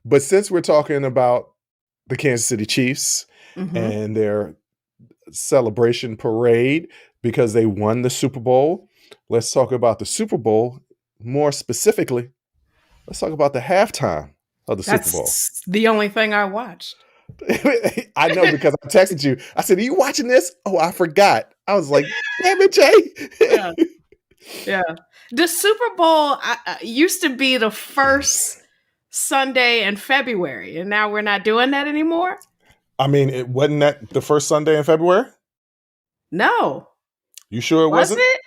But since we're talking about the Kansas City Chiefs Mm-hmm. and their celebration parade because they won the Super Bowl, let's talk about the Super Bowl. More specifically, let's talk about the halftime of the Super Bowl. That's the only thing I watched. I know because I texted you. I said, "Are you watching this?" Oh, I forgot. I was like, "Damn it, Jay!" Yeah, yeah. The Super Bowl used to be the first Sunday in February, and now we're not doing that anymore. I mean, it wasn't that the first Sunday in February? No, You sure it was wasn't? it?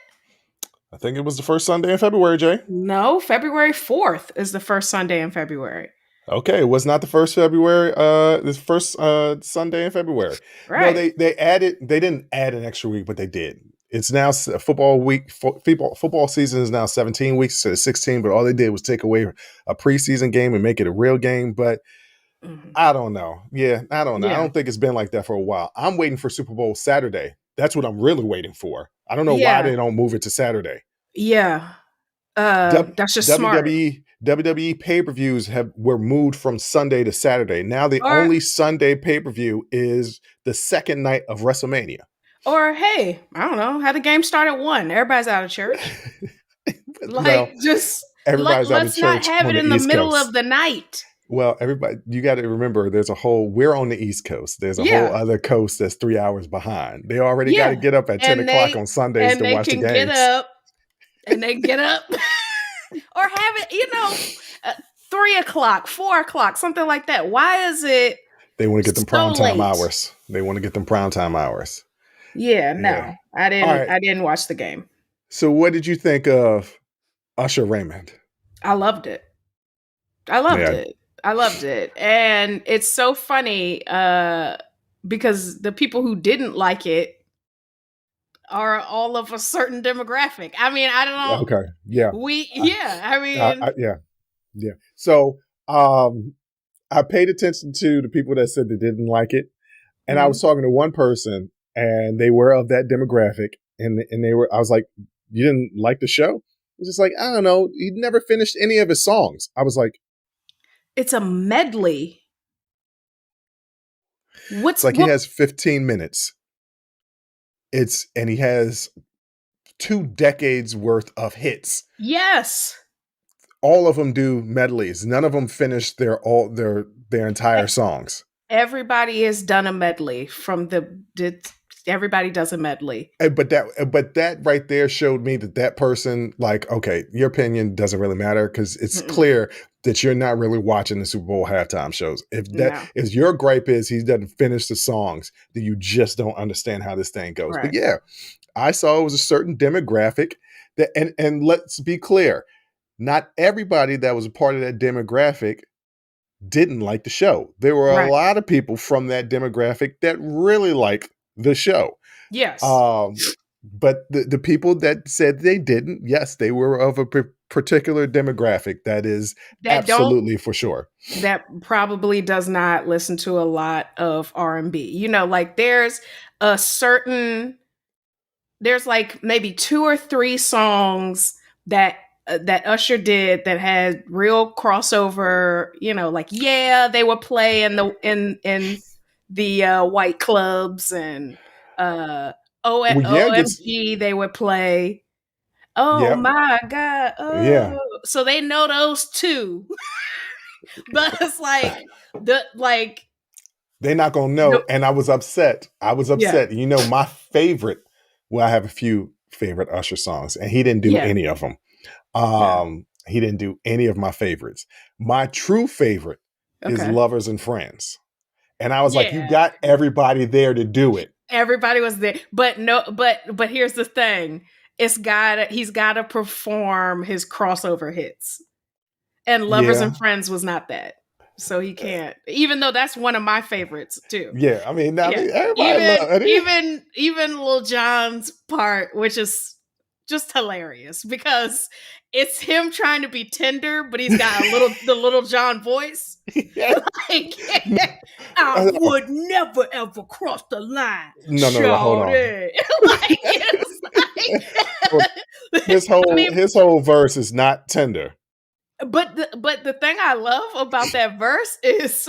I think it was the first Sunday in February, Jay. No, February 4th is the first Sunday in February. Okay, it was not the first February. This first Sunday in February. Right. No, they added. They didn't add an extra week, but they did. It's now football week. Football season is now 17 weeks instead of 16. But all they did was take away a preseason game and make it a real game. But I don't know. Yeah, I don't know. I don't think it's been like that for a while. I'm waiting for Super Bowl Saturday. That's what I'm really waiting for. I don't know why they don't move it to Saturday. Yeah. That's just smart. WWE pay-per-views were moved from Sunday to Saturday. Now the only Sunday pay-per-view is the second night of WrestleMania. Or hey, I don't know, how the game start at 1. Everybody's out of church. Let's not have it in the middle of the night. Well, everybody, you got to remember, we're on the East Coast. There's a whole other coast that's 3 hours behind. They already got to get up at 10 o'clock on Sundays to watch the games. And they get up or have it, 3 o'clock, 4 o'clock, something like that. Why is it? They want to get them primetime hours. They want to get them primetime hours. Yeah, no, yeah. I didn't watch the game. So what did you think of Usher Raymond? I loved it. I loved it. And it's so funny because the people who didn't like it are all of a certain demographic. I mean, I don't know. Okay. Yeah. Yeah. So I paid attention to the people that said they didn't like it. And I was talking to one person and they were of that demographic. And I was like, you didn't like the show? It was just like, I don't know. He never finished any of his songs. I was like, it's a medley. It's like he has 15 minutes. And he has 2 decades worth of hits. Yes. All of them do medleys. None of them finish their entire songs. Everybody has done a medley everybody does a medley. But that right there showed me that person, like, okay, your opinion doesn't really matter because it's clear that you're not really watching the Super Bowl halftime shows. If your gripe is he doesn't finish the songs, then you just don't understand how this thing goes. Right. But yeah, I saw it was a certain demographic that, and let's be clear, not everybody that was a part of that demographic didn't like the show. There were a lot of people from that demographic that really liked the show. Yes. But the people that said they didn't, yes, they were of a particular demographic. That is absolutely for sure. That probably does not listen to a lot of R&B. Like there's like maybe 2 or 3 songs that Usher did that had real crossover, like, they would play in the white clubs and OMG they would play. My God. Oh. Yeah. So they know those too. But it's like they're not gonna know. And I was upset. Yeah. My favorite, I have a few favorite Usher songs, and he didn't do any of them. He didn't do any of my favorites. My true favorite is Lovers and Friends. And I was like, you got everybody there to do it. Everybody was there. But here's the thing. He's got to perform his crossover hits. And Lovers and Friends was not that. So he can't. Even though that's one of my favorites too. Yeah, I mean, everybody loved it. Even Lil Jon's part, which is just hilarious because it's him trying to be tender, but he's got the Little John voice. Like, I would never ever cross the line. No, hold on. his whole verse is not tender. But the thing I love about that verse is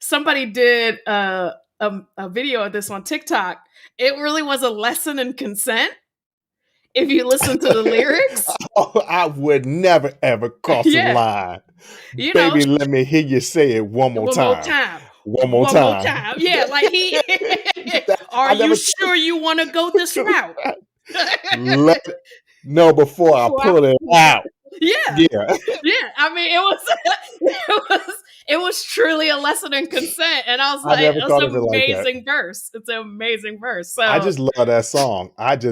somebody did a video of this on TikTok. It really was a lesson in consent. If you listen to the lyrics, I would never ever cross the line. Baby, let me hear you say it one more time. One more time. Yeah, like he. Are you sure you want to go this route? No, before I pull it out. Yeah. I mean, it was truly a lesson in consent, and I was like, "It's an amazing verse. It's an amazing verse." So I just love that song. But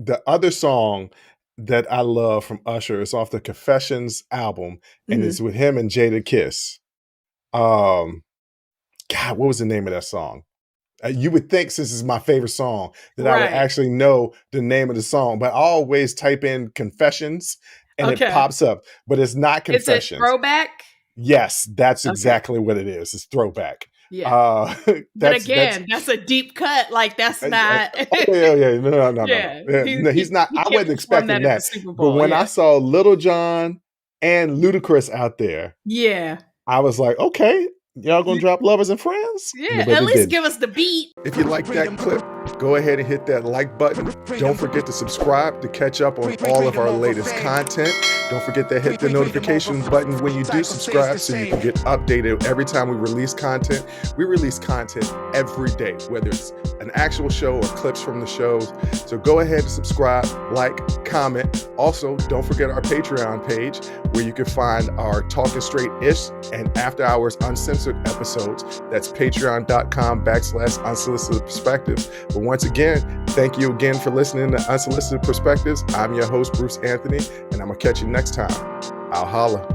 the other song that I love from Usher is off the Confessions album, and it's with him and Jada Kiss. God, what was the name of that song? You would think, since it's my favorite song, that I would actually know the name of the song, but I always type in Confessions and it pops up, but it's not Confessions. Is it Throwback? Yes, that's exactly what it is. It's Throwback. Yeah. But again, that's a deep cut. Like, that's not. No. He's not. I wasn't expecting that. But when I saw Little John and Ludacris out there, I was like, okay. Y'all gonna drop Lovers and Friends? Yeah, at least give us the beat. If you like that clip, go ahead and hit that like button. Don't forget to subscribe to catch up on all of our latest content. Don't forget to hit the notification button when you do subscribe so you can get updated every time we release content. We release content every day, whether it's an actual show or clips from the shows. So go ahead and subscribe, like, comment. Also, don't forget our Patreon page where you can find our Talking Straight-ish and After Hours Uncensored episodes. That's patreon.com/unsolicited perspectives. But once again, thank you again for listening to Unsolicited Perspectives. I'm your host, Bruce Anthony, and I'm gonna catch you next time. I'll holla.